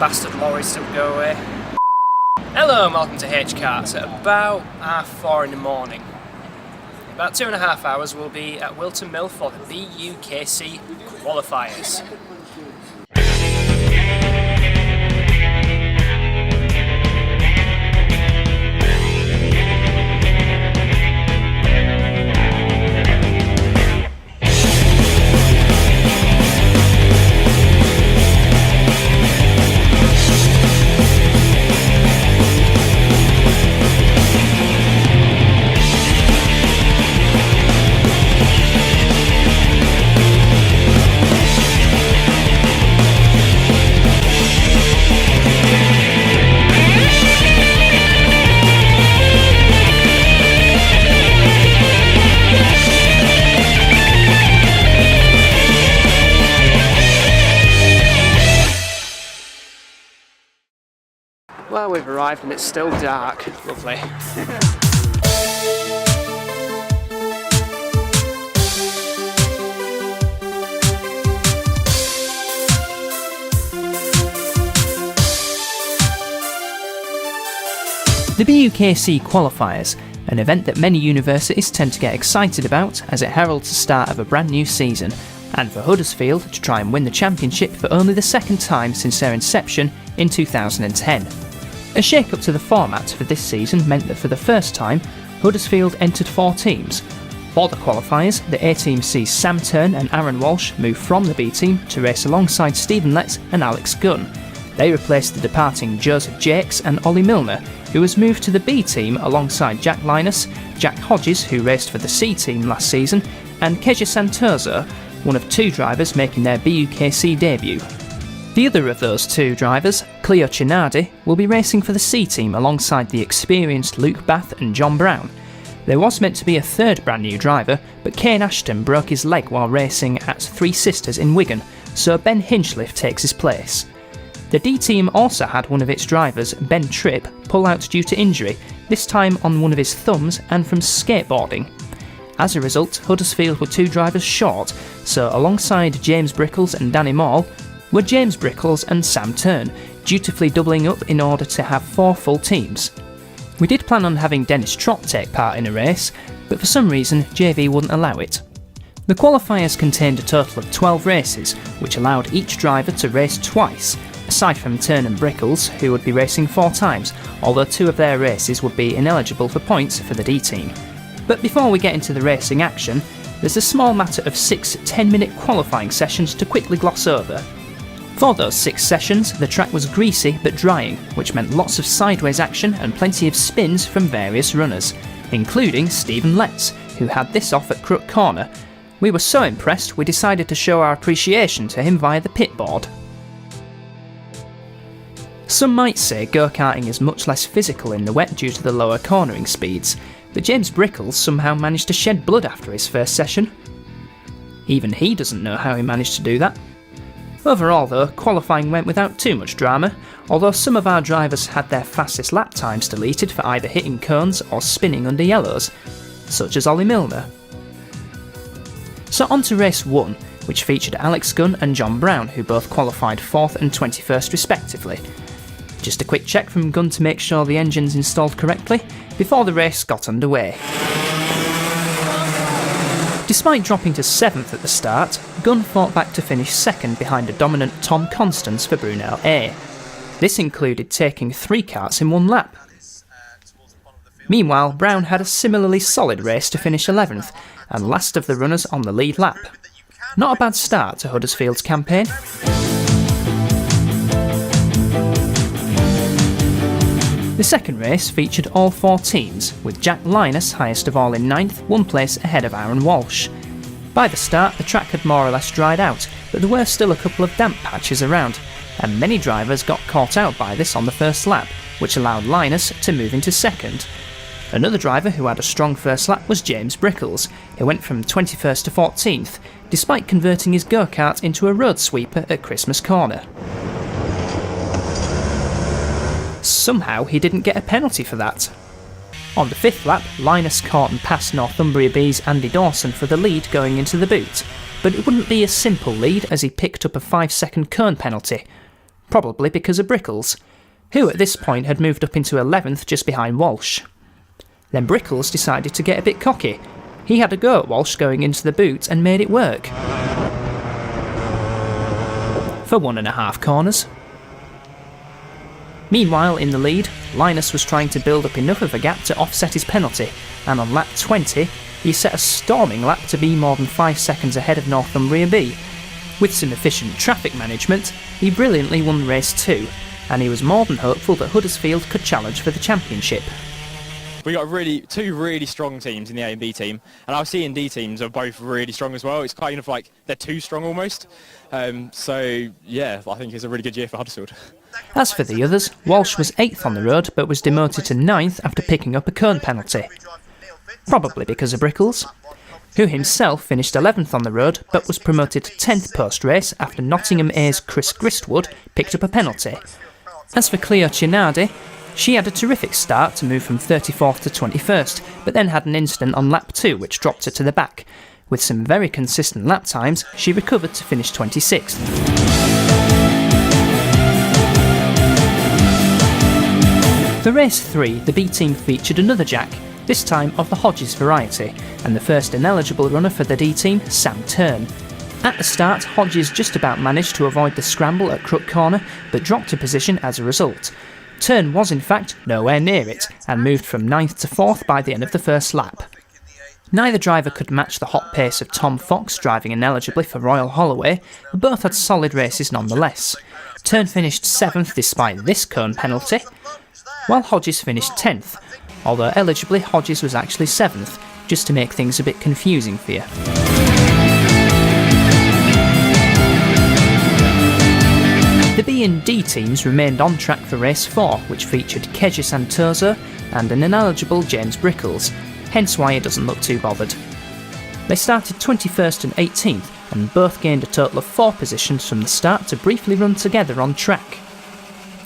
bastard lorries to go away. Hello and welcome to H-Karts at about 4:30 in the morning. In about 2.5 hours we'll be at Whilton Mill for the BUKC Qualifiers. Well, we've arrived and it's still dark. Lovely. The BUKC Qualifiers, an event that many universities tend to get excited about as it heralds the start of a brand new season, and for Huddersfield to try and win the championship for only the second time since their inception in 2010. A shake-up to the format for this season meant that for the first time, Huddersfield entered 4 teams. For the qualifiers, the A team sees Sam Tern and Aaron Walsh move from the B team to race alongside Stephen Letts and Alex Gunn. They replaced the departing Joseph Jakes and Ollie Milner, who has moved to the B team alongside Jack Linus, Jack Hodges, who raced for the C team last season, and Keja Santoso, one of 2 drivers making their BUKC debut. The other of those 2 drivers, Cleo Chinardi, will be racing for the C team alongside the experienced Luke Bath and John Brown. There was meant to be a third brand new driver, but Kane Ashton broke his leg while racing at Three Sisters in Wigan, so Ben Hinchliffe takes his place. The D team also had one of its drivers, Ben Tripp, pull out due to injury, this time on one of his thumbs and from skateboarding. As a result, Huddersfield were 2 drivers short, so alongside James Brickles and Danny Maul were James Brickles and Sam Tern, dutifully doubling up in order to have 4 full teams. We did plan on having Dennis Trott take part in a race, but for some reason JV wouldn't allow it. The qualifiers contained a total of 12 races, which allowed each driver to race twice, aside from Tern and Brickles, who would be racing 4 times, although 2 of their races would be ineligible for points for the D team. But before we get into the racing action, there's a small matter of 6 10-minute qualifying sessions to quickly gloss over. For those 6 sessions, the track was greasy but drying, which meant lots of sideways action and plenty of spins from various runners, including Stephen Letts, who had this off at Crook Corner. We were so impressed we decided to show our appreciation to him via the pit board. Some might say go-karting is much less physical in the wet due to the lower cornering speeds, but James Brickles somehow managed to shed blood after his first session. Even he doesn't know how he managed to do that. Overall though, qualifying went without too much drama, although some of our drivers had their fastest lap times deleted for either hitting cones or spinning under yellows, such as Ollie Milner. So on to race 1, which featured Alex Gunn and John Brown, who both qualified 4th and 21st respectively. Just a quick check from Gunn to make sure the engine's installed correctly, before the race got underway. Despite dropping to 7th at the start, Gunn fought back to finish 2nd behind a dominant Tom Constance for Brunel A. This included taking 3 karts in 1 lap. Meanwhile, Brown had a similarly solid race to finish 11th, and last of the runners on the lead lap. Not a bad start to Huddersfield's campaign. The second race featured all 4 teams, with Jack Linus highest of all in 9th, 1 place ahead of Aaron Walsh. By the start, the track had more or less dried out, but there were still a couple of damp patches around, and many drivers got caught out by this on the first lap, which allowed Linus to move into 2nd. Another driver who had a strong first lap was James Brickles, who went from 21st to 14th, despite converting his go-kart into a road sweeper at Christmas Corner. Somehow he didn't get a penalty for that. On the 5th lap, Linus caught and passed Northumbria B's Andy Dawson for the lead going into the boot, but it wouldn't be a simple lead as he picked up a 5-second cone penalty. probably because of Brickles, who at this point had moved up into 11th just behind Walsh. Then Brickles decided to get a bit cocky. He had a go at Walsh going into the boot and made it work. For 1.5 corners. Meanwhile, in the lead, Linus was trying to build up enough of a gap to offset his penalty, and on lap 20, he set a storming lap to be more than 5 seconds ahead of Northumbria B. With some efficient traffic management, he brilliantly won race 2, and he was more than hopeful that Huddersfield could challenge for the championship. We got two really strong teams in the A and B team, and our C and D teams are both really strong as well. It's kind of like they're too strong almost. So yeah, I think it's a really good year for Huddersfield. As for the others, Walsh was 8th on the road but was demoted to 9th after picking up a cone penalty. Probably because of Brickles, who himself finished 11th on the road but was promoted to 10th post-race after Nottingham A's Chris Gristwood picked up a penalty. As for Cleo Chinardi, she had a terrific start to move from 34th to 21st, but then had an incident on lap 2 which dropped her to the back. With some very consistent lap times, she recovered to finish 26th. For race 3, the B team featured another Jack, this time of the Hodges variety, and the first ineligible runner for the D team, Sam Tern. At the start, Hodges just about managed to avoid the scramble at Crook Corner, but dropped a position as a result. Tern was in fact nowhere near it, and moved from 9th to 4th by the end of the first lap. Neither driver could match the hot pace of Tom Fox driving ineligibly for Royal Holloway, but both had solid races nonetheless. Tern finished 7th despite this cone penalty, while Hodges finished 10th, although eligibly Hodges was actually 7th, just to make things a bit confusing for you. The B and D teams remained on track for race 4, which featured Keja Santoso and an ineligible James Brickles, hence why he doesn't look too bothered. They started 21st and 18th, and both gained a total of 4 positions from the start to briefly run together on track.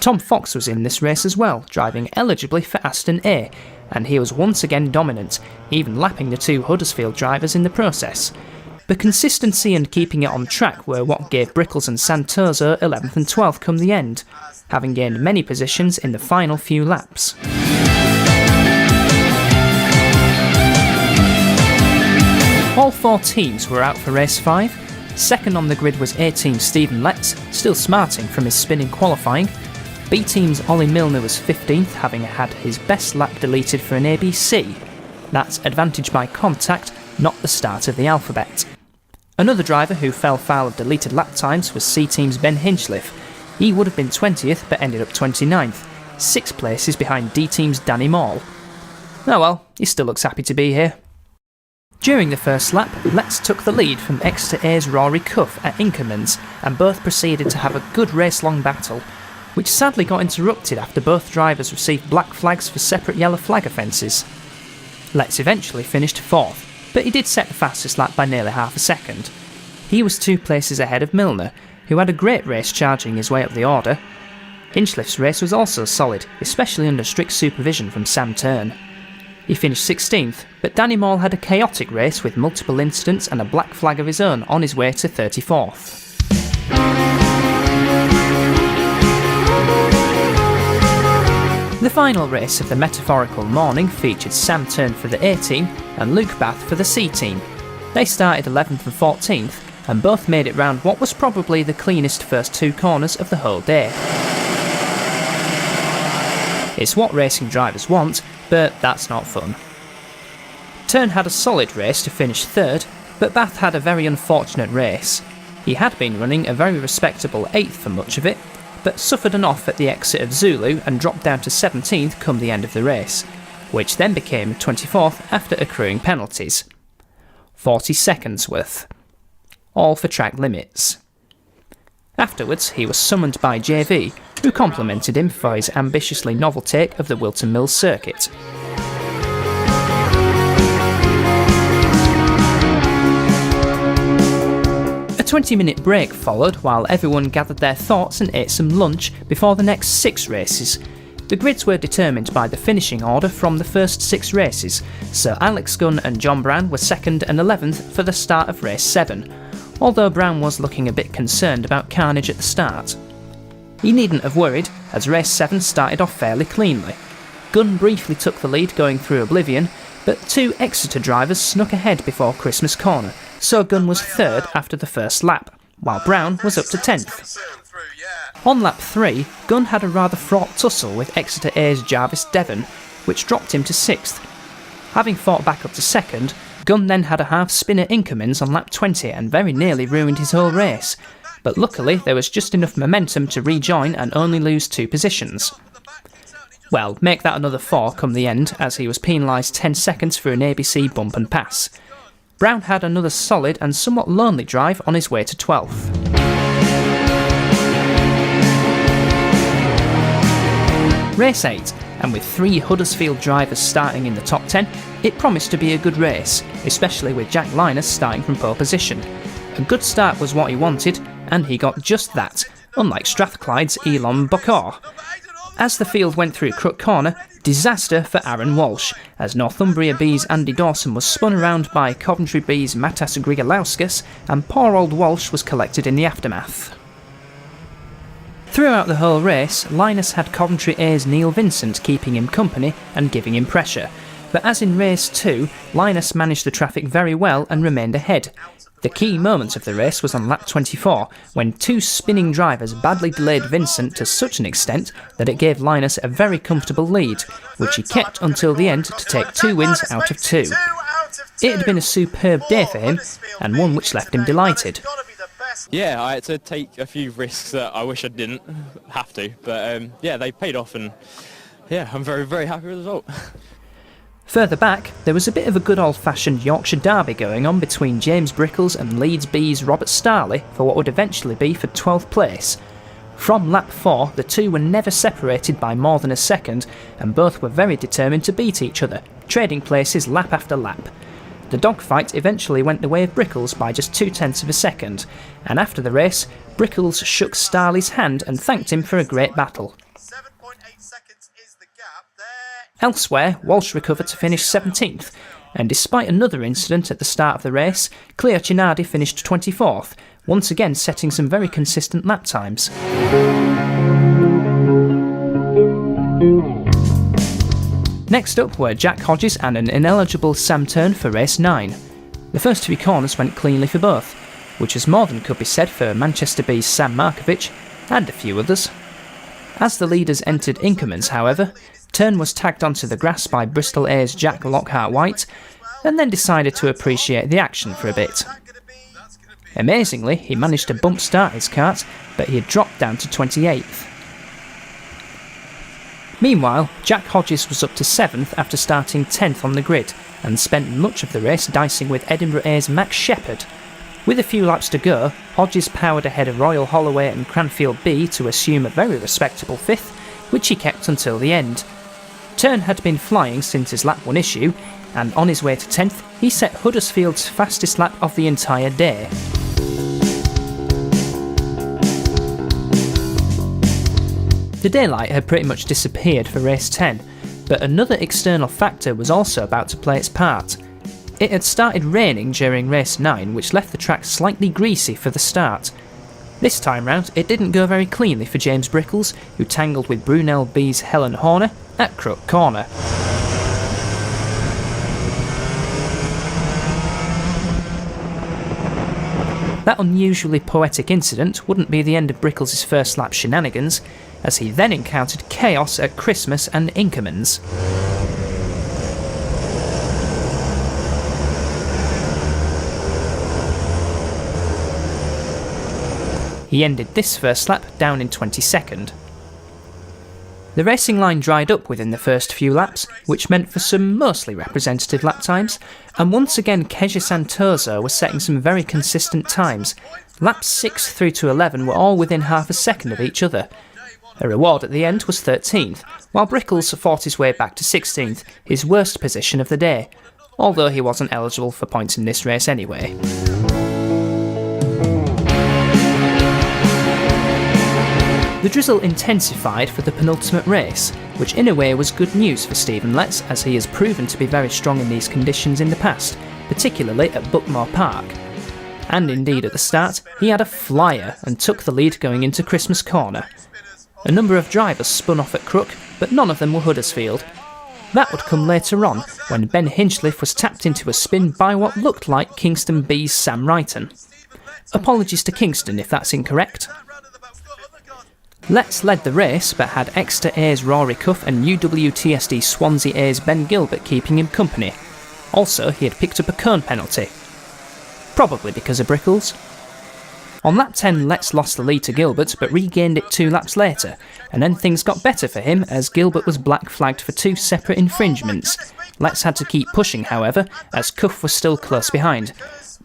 Tom Fox was in this race as well, driving eligibly for Aston A, and he was once again dominant, even lapping the 2 Huddersfield drivers in the process. The consistency and keeping it on track were what gave Brickles and Santoso 11th and 12th come the end, having gained many positions in the final few laps. All 4 teams were out for race 5. Second on the grid was A team Stephen Letts, still smarting from his spin in qualifying. B team's Ollie Milner was 15th, having had his best lap deleted for an ABC. That's advantage by contact, not the start of the alphabet. Another driver who fell foul of deleted lap times was C team's Ben Hinchliffe. He would have been 20th but ended up 29th, 6 places behind D team's Danny Maul. Oh well, he still looks happy to be here. During the first lap, Letts took the lead from Exeter A's Rory Cuff at Inkermans, and both proceeded to have a good race-long battle, which sadly got interrupted after both drivers received black flags for separate yellow flag offences. Letts eventually finished 4th, but he did set the fastest lap by nearly half a second. He was 2 places ahead of Milner, who had a great race charging his way up the order. Hinchliffe's race was also solid, especially under strict supervision from Sam Tern. He finished 16th, but Danny Maul had a chaotic race with multiple incidents and a black flag of his own on his way to 34th. The final race of the metaphorical morning featured Sam Tern for the A team and Luke Bath for the C team. They started 11th and 14th, and both made it round what was probably the cleanest first 2 corners of the whole day. It's what racing drivers want, but that's not fun. Tern had a solid race to finish 3rd, but Bath had a very unfortunate race. He had been running a very respectable 8th for much of it, but suffered an off at the exit of Zulu and dropped down to 17th come the end of the race, which then became 24th after accruing penalties. 40 seconds worth. All for track limits. Afterwards, he was summoned by JV, who complimented him for his ambitiously novel take of the Whilton Mill Circuit. A 20-minute break followed while everyone gathered their thoughts and ate some lunch before the next 6 races. The grids were determined by the finishing order from the first 6 races, so Alex Gunn and John Brown were 2nd and 11th for the start of race 7, although Brown was looking a bit concerned about carnage at the start. he needn't have worried, as race 7 started off fairly cleanly. Gunn briefly took the lead going through Oblivion, but 2 Exeter drivers snuck ahead before Christmas Corner, so Gunn was 3rd after the first lap, while Brown was up to 10th. On lap 3, Gunn had a rather fraught tussle with Exeter A's Jarvis Devon, which dropped him to 6th. Having fought back up to 2nd, Gunn then had a half-spinner Inkermans on lap 20 and very nearly ruined his whole race, but luckily there was just enough momentum to rejoin and only lose 2 positions. Well, make that another 4 come the end, as he was penalised 10 seconds for an ABC bump and pass. Brown had another solid and somewhat lonely drive on his way to 12th. Race 8, and with 3 Huddersfield drivers starting in the top 10, it promised to be a good race, especially with Jack Linus starting from pole position. A good start was what he wanted, and he got just that, unlike Strathclyde's Elon Bokor. As the field went through Crook Corner, disaster for Aaron Walsh, as Northumbria B's Andy Dawson was spun around by Coventry B's Matas Grigalauskas, and poor old Walsh was collected in the aftermath. Throughout the whole race, Linus had Coventry A's Neil Vincent keeping him company and giving him pressure, but as in race 2, Linus managed the traffic very well and remained ahead. The key moment of the race was on lap 24, when 2 spinning drivers badly delayed Vincent to such an extent that it gave Linus a very comfortable lead, which he kept until the end to take 2 wins out of 2. It had been a superb day for him, and one which left him delighted. Yeah, I had to take a few risks that I wish I didn't have to, but yeah, they paid off, and yeah, I'm very, very happy with the result. Further back, there was a bit of a good old-fashioned Yorkshire derby going on between James Brickles and Leeds B's Robert Starley for what would eventually be for 12th place. From lap 4, the two were never separated by more than a second, and both were very determined to beat each other, trading places lap after lap. The dogfight eventually went the way of Brickles by just 0.2 of a second, and after the race, Brickles shook Starley's hand and thanked him for a great battle. Elsewhere, Walsh recovered to finish 17th, and despite another incident at the start of the race, Cleo Chinardi finished 24th, once again setting some very consistent lap times. Next up were Jack Hodges and an ineligible Sam Turn for race 9. The first 2 corners went cleanly for both, which is more than could be said for Manchester B's Sam Markovic and a few others. As the leaders entered Inkermans, however, Turn was tagged onto the grass by Bristol A's Jack Lockhart-White, and then decided to appreciate the action for a bit. Amazingly, he managed to bump start his kart, but he had dropped down to 28th. Meanwhile, Jack Hodges was up to 7th after starting 10th on the grid, and spent much of the race dicing with Edinburgh A's Max Shepherd. With a few laps to go, Hodges powered ahead of Royal Holloway and Cranfield B to assume a very respectable 5th, which he kept until the end. Turn had been flying since his lap 1 issue, and on his way to 10th, he set Huddersfield's fastest lap of the entire day. The daylight had pretty much disappeared for race 10, but another external factor was also about to play its part. It had started raining during race 9, which left the track slightly greasy for the start. This time round, it didn't go very cleanly for James Brickles, who tangled with Brunel B's Helen Horner at Crook Corner. That unusually poetic incident wouldn't be the end of Brickles' first lap shenanigans, as he then encountered chaos at Christmas and Inkermans. He ended this first lap down in 22nd. The racing line dried up within the first few laps, which meant for some mostly representative lap times, and once again Keja Santoso was setting some very consistent times. Laps 6 through to 11 were all within half a second of each other. A reward at the end was 13th, while Brickles fought his way back to 16th, his worst position of the day, although he wasn't eligible for points in this race anyway. The drizzle intensified for the penultimate race, which in a way was good news for Stephen Letts, as he has proven to be very strong in these conditions in the past, particularly at Buckmore Park. And indeed at the start, he had a flyer and took the lead going into Christmas Corner. A number of drivers spun off at Crook, but none of them were Huddersfield. That would come later on, when Ben Hinchliffe was tapped into a spin by what looked like Kingston B's Sam Wrighton. Apologies to Kingston if that's incorrect. Letts led the race, but had Exeter A's Rory Cuff and UWTSD Swansea A's Ben Gilbert keeping him company. Also, he had picked up a cone penalty. Probably because of Brickles. On lap 10, Letts lost the lead to Gilbert, but regained it 2 laps later, and then things got better for him as Gilbert was black flagged for 2 separate infringements. Letts had to keep pushing, however, as Cuff was still close behind.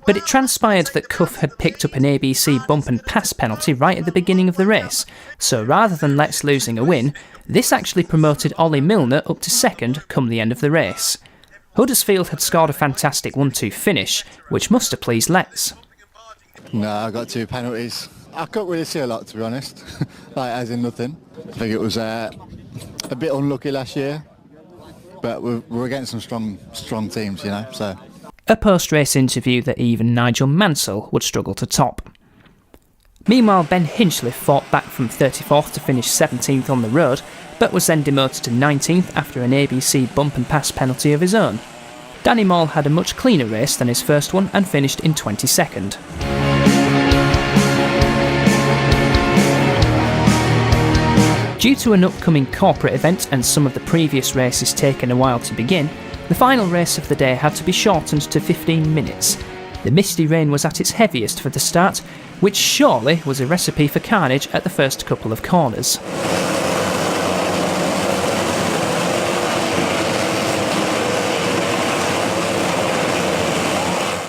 But it transpired that Cuff had picked up an ABC bump and pass penalty right at the beginning of the race, so rather than Letts losing a win, this actually promoted Ollie Milner up to second come the end of the race. Huddersfield had scored a fantastic 1-2 finish, which must have pleased Letts. No, I got 2 penalties. I couldn't really see a lot, to be honest, like as in nothing. I think it was a bit unlucky last year, but we're against some strong teams, you know, so. A post-race interview that even Nigel Mansell would struggle to top. Meanwhile, Ben Hinchliffe fought back from 34th to finish 17th on the road, but was then demoted to 19th after an ABC bump and pass penalty of his own. Danny Maul had a much cleaner race than his first one and finished in 22nd. Due to an upcoming corporate event and some of the previous races taking a while to begin, the final race of the day had to be shortened to 15 minutes. The misty rain was at its heaviest for the start, which surely was a recipe for carnage at the first couple of corners.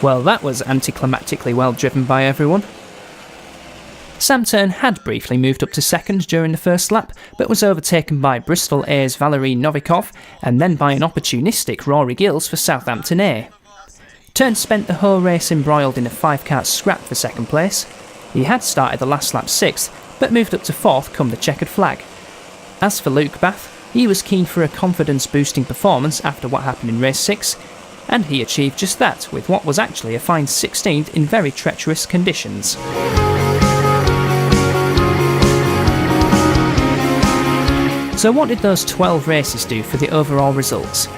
Well, that was anticlimactically well driven by everyone. Sam Turn had briefly moved up to second during the first lap, but was overtaken by Bristol A's Valery Novikov and then by an opportunistic Rory Gills for Southampton A. Turn spent the whole race embroiled in a 5-kart scrap for second place. He had started the last lap 6th, but moved up to 4th come the checkered flag. As for Luke Bath, he was keen for a confidence-boosting performance after what happened in race 6, and he achieved just that with what was actually a fine 16th in very treacherous conditions. So what did those 12 races do for the overall results?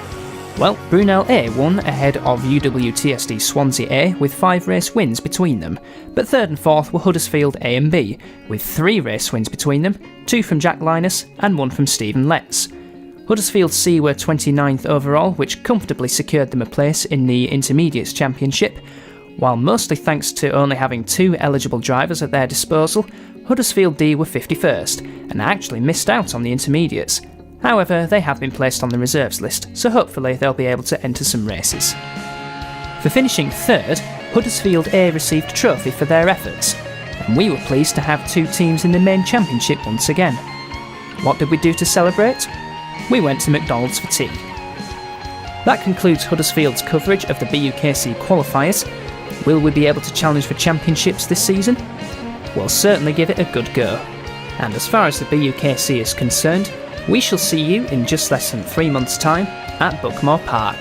Well, Brunel A won ahead of UWTSD Swansea A with 5 race wins between them, but 3rd and 4th were Huddersfield A and B, with 3 race wins between them, 2 from Jack Linus and 1 from Stephen Letts. Huddersfield C were 29th overall, which comfortably secured them a place in the Intermediates Championship, while mostly thanks to only having 2 eligible drivers at their disposal. Huddersfield D were 51st, and actually missed out on the intermediates. However, they have been placed on the reserves list, so hopefully they'll be able to enter some races. For finishing 3rd, Huddersfield A received a trophy for their efforts, and we were pleased to have 2 teams in the main championship once again. What did we do to celebrate? We went to McDonald's for tea. That concludes Huddersfield's coverage of the BUKC Qualifiers. Will we be able to challenge for championships this season? We'll certainly give it a good go. And as far as the BUKC is concerned, we shall see you in just less than 3 months' time at Buckmore Park.